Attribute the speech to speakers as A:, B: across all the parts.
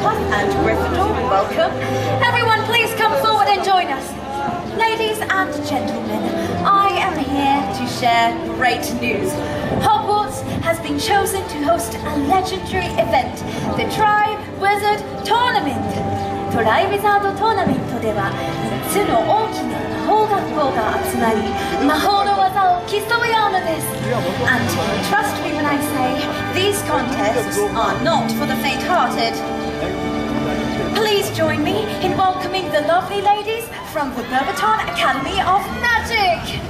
A: Hufflepuff and Gryffindor, welcome. Everyone, please come forward and join us. Ladies and gentlemen, I am here to share great news. Hogwarts has been chosen to host a legendary event, the Try Wizard Tournament. トライウィザードトーナメントでは3つの大きな魔法学校が集まり魔法の技を競い合うのです。And trust me when I say these contests are not for the faint-hearted. Please join me in welcoming the lovely ladies from the Ver.前Academy of Magic.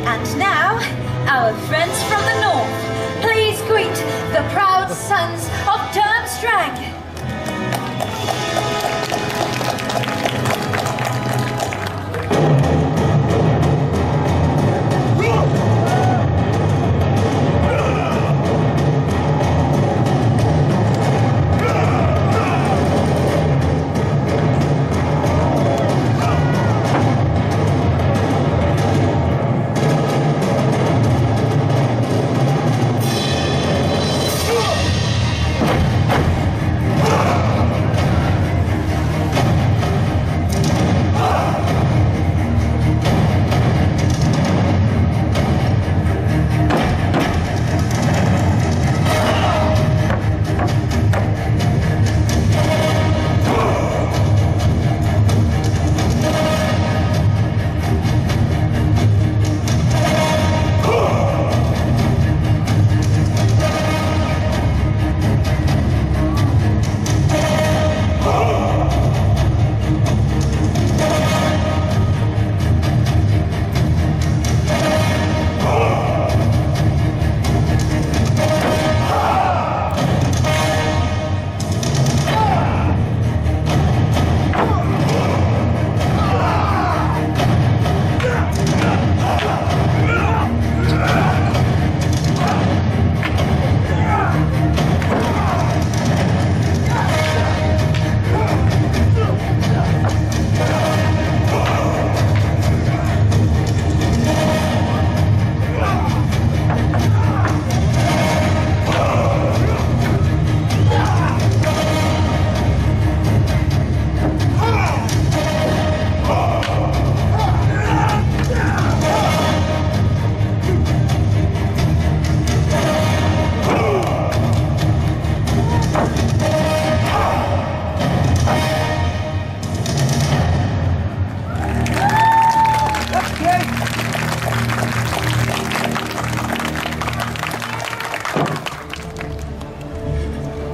A: And now, our friends from the north, please greet the proud sons of Durmstrang.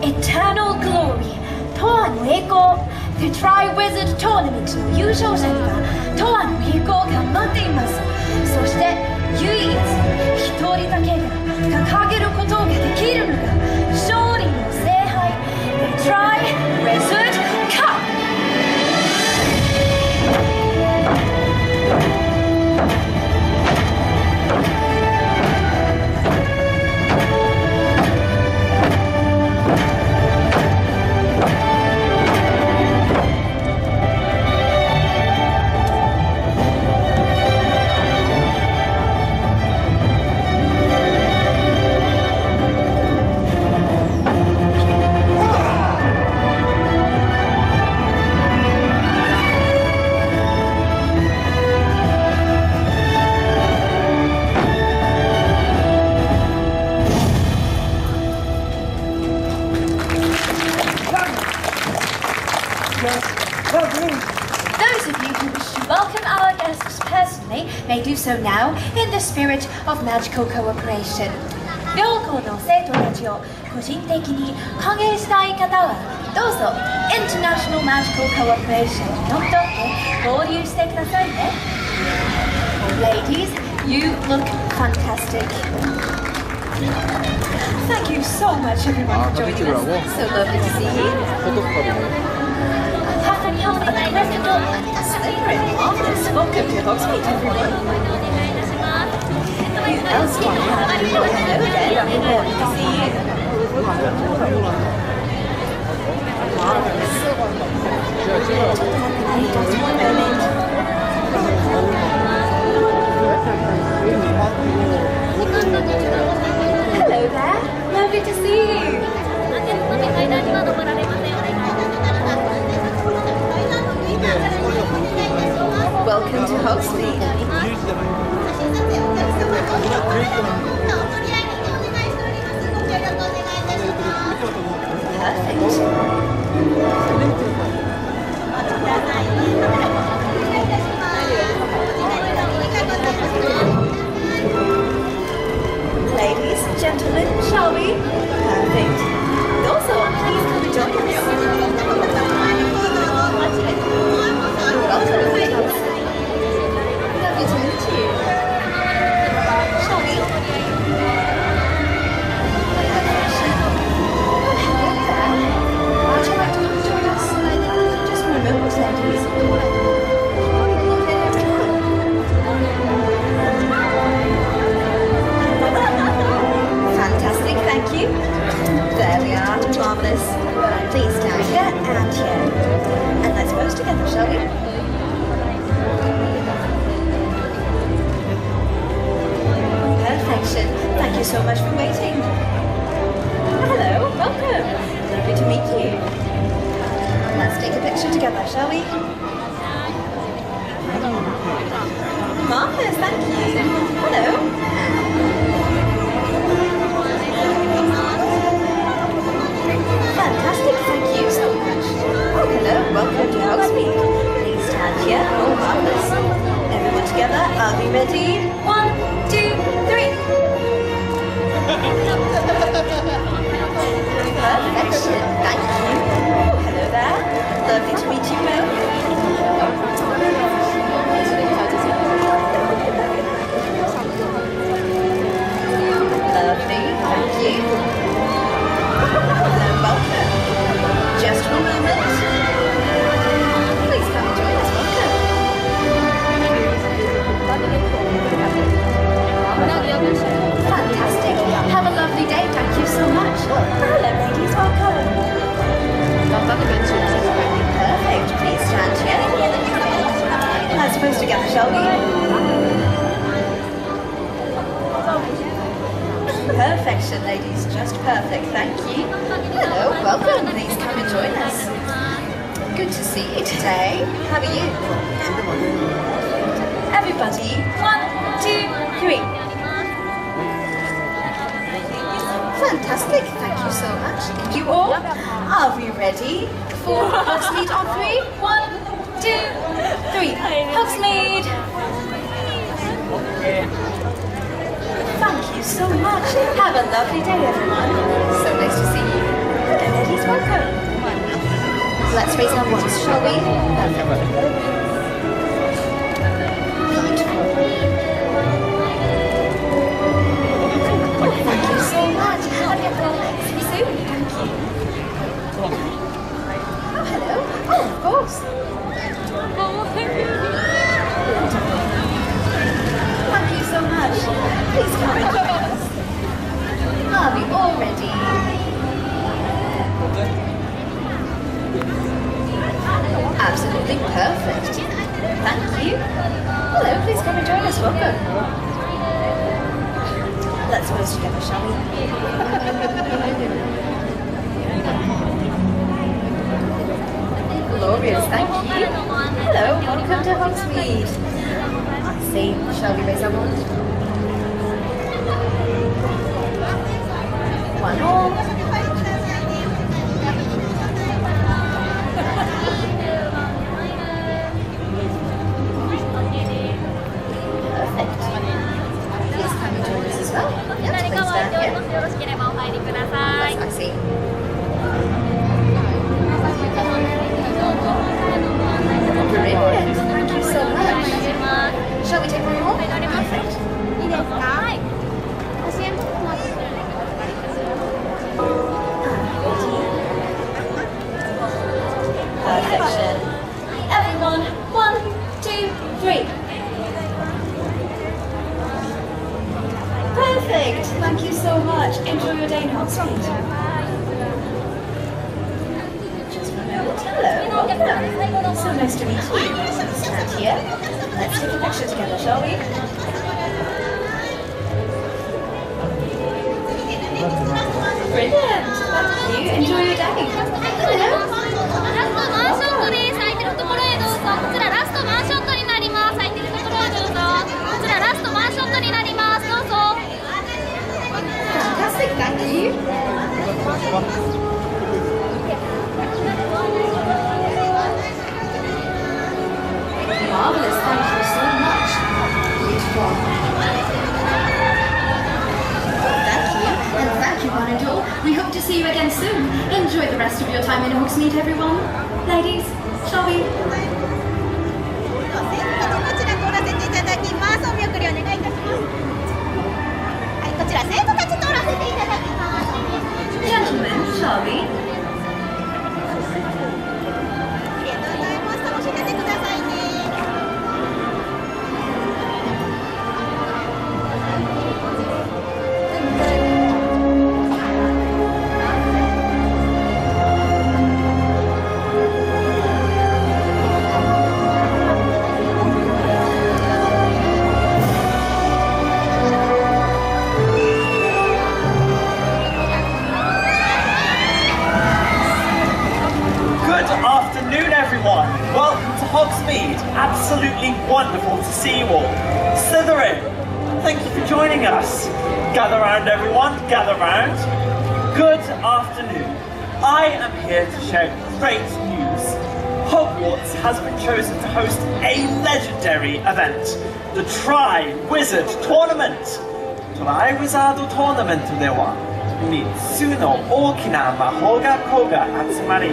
A: Eternal Glory 永遠の栄光 The Try Wizard Tournament の優勝者には永遠 may do so now in the spirit of magical cooperation. 両校の生徒たちを個人的に歓迎したい方はどうぞ International Magical Cooperation にのっとって合流してくださいね。Ladies, you look fantastic. Thank you so much everyone for joining us. So lovely to see you. Have an incredible and celebrate marvelous. Welcome to Hogsmeade everyone. You elsewhere have hello again. Important to see you. Marvelous. Just one moment. Hello there. Lovely to see you. Welcome to Hogsmeade. Ladies, gentlemen, shall we? Perfect. Also, please come and join us. Welcome, ladies. Lovely to meet you. Shall we? Would you like to come join us? Just for a moment, ladies. Fantastic, thank you. There we are, marvellous. Please stand here and here. And let's pose together, shall we? Perfection. Thank you so much for waiting. Hello, welcome. Lovely to meet you. Let's take a picture together, shall we? Marvellous, thank you. Hello. Fantastic, thank you so much. Oh, hello, welcome to Hogsmeade. Please stand here. Oh, marvellous. Everyone together, are we ready? 1, 2, 3. Perfection, thank you. Oh, hello there. Lovely to meet you both. Lovely, thank you. Welcome. Just one moment. Please come and join us. Welcome. Fantastic. Have a lovely day. Thank you so much. Hello, ladies. Welcome. Perfect. Please stand here. Let's pose together, shall we? Perfection, ladies, just perfect, thank you. Hello, welcome, please come and join us. Good to see you today. How are you? Everybody, 1, 2, 3. Fantastic, thank you so much. And you all, are we ready for Hogsmeade on 3? 1, 2, 3. Hogsmeade! Thank you so much. Have a lovely day, everyone. So nice to see you. Hello, ladies, welcome. Let's raise our voices, shall we? Beautiful. Thank you so much. See you soon. Thank you. Oh, hello. Oh, of course. Thank you so much. Please come and join us. Are we all ready? Absolutely perfect. Thank you. Hello, please come and join us. Welcome. Let's pose together, shall we? Glorious, thank you. Hello, welcome to Hogsmeade. I see. Shall we raise our wand? One more. so much. Enjoy your day in Hogsmeade. Just a moment. Hello. Welcome. So nice to meet you. Let's stand here. Let's take a picture together, shall we? Brilliant. Thank you. Enjoy your day. Hello.
B: ラストワンショットです。空いてるところへどうぞ。こちらラストワンショットになります。空いてるところへどうぞ。こちらラストワンショットになります。どうぞ。
A: Fantastic. Thank you. Marvelous. Thank you so much. Beautiful. Thank you, and thank you, one and all. We hope to see you again soon. Enjoy the rest of your time in Hogsmeade, everyone. Ladies, shall we?
B: こちら通らせていただきます。お見送りお願いいたします。はい、こちら生徒たち通らせていただきます。
A: Gentlemen, shall we?
B: ありがとうございます。楽しんでてくださいね。
C: Welcome to Hogsmeade. Absolutely wonderful to see you all. Slytherin, thank you for joining us. Gather round, everyone. Gather round. Good afternoon. I am here to share great news. Hogwarts has been chosen to host a legendary event, the Try Wizard Tournament. Try Wizard Tournament では3つの大きな魔法学校が集まり、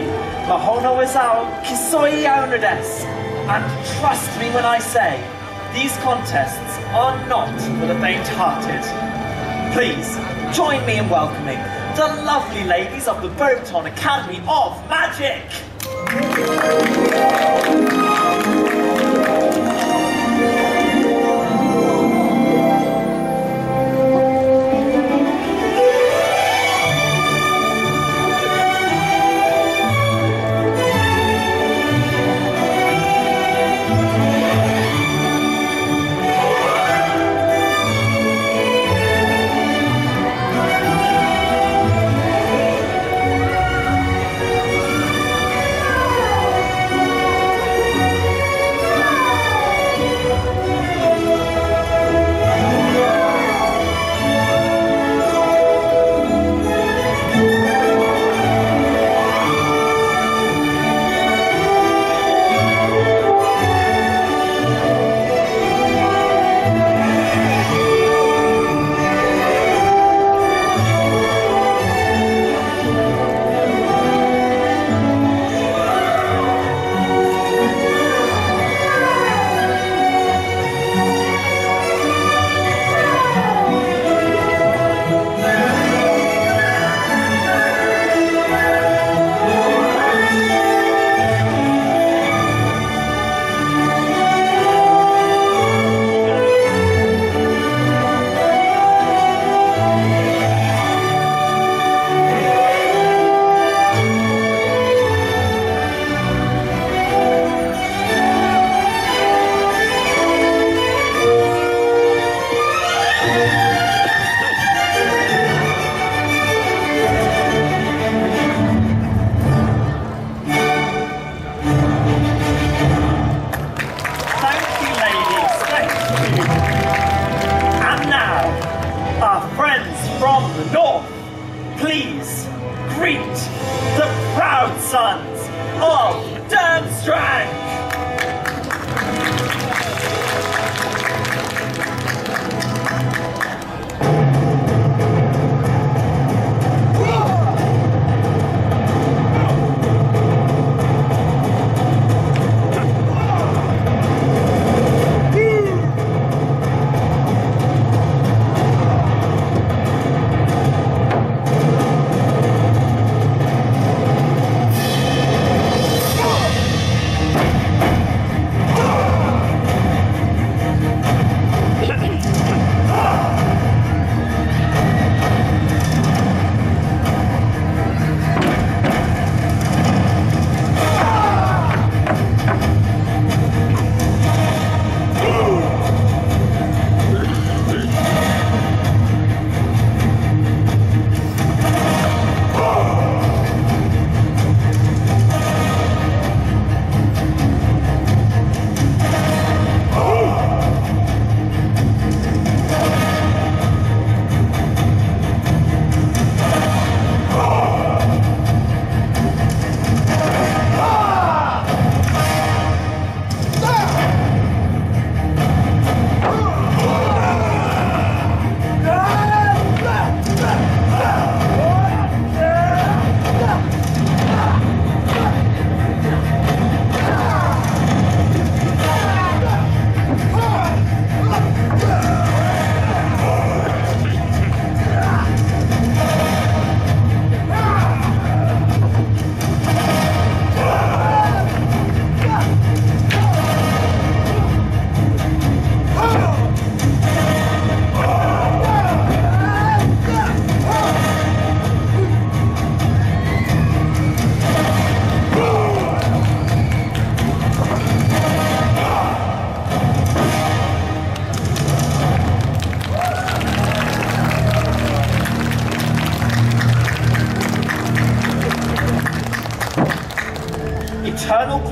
C: 魔法の技を競い合うのです。And trust me when I say, these contests are not for the faint-hearted. Please, join me in welcoming the lovely ladies of the Ver.前後半 Academy of Magic! Please greet the proud sons of Durmstrang!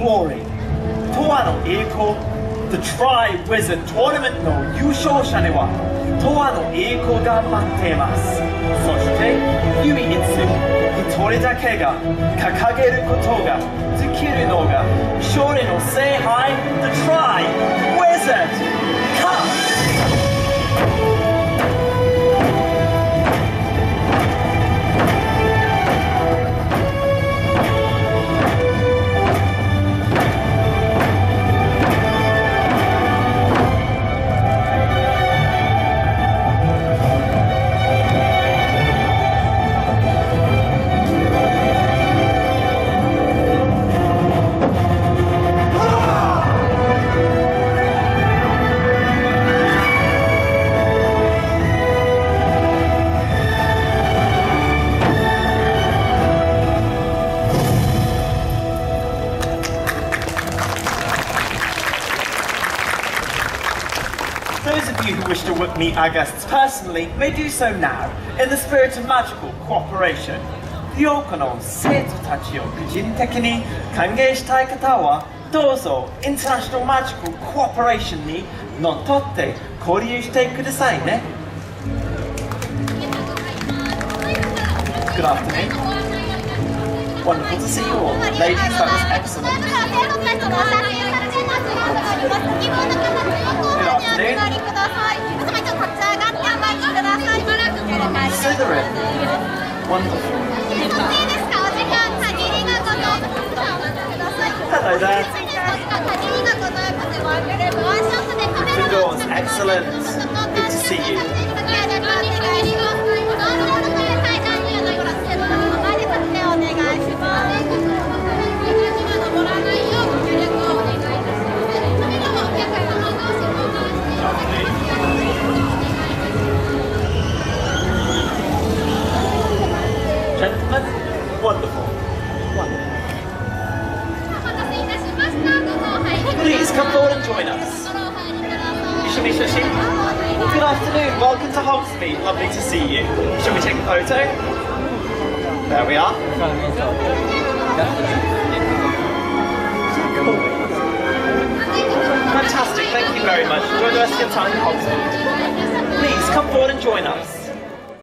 C: glory 永遠の栄光 The Try Wizard Tournament の優勝者には永遠の栄光が待っています。そして唯一一人だけが掲げることができるのが勝利の聖杯 The Try Wizard Cup。Those of you who wish to meet our guests personally may do so now, in the spirit of magical cooperation. 多くの生徒たちを個人的に歓迎したい方は、どうぞインターナショナルマジカルコーポレーションにのっとって交流してくださいね。Good afternoon. Wonderful to see you all. Ladies, that was excellent. Good afternoon. Slytherin. Wonderful. Hello there. Gryffindor's excellent. Good to see you. Gentlemen, wonderful. Wonderful. Please come forward and join us. Shall we, Shashi? Good afternoon, welcome to Hogsmeade. Lovely to see you. Shall we take a photo? There we are. Fantastic, thank you very much. Enjoy the rest of your time in Hogsmeade. Please come forward and join us.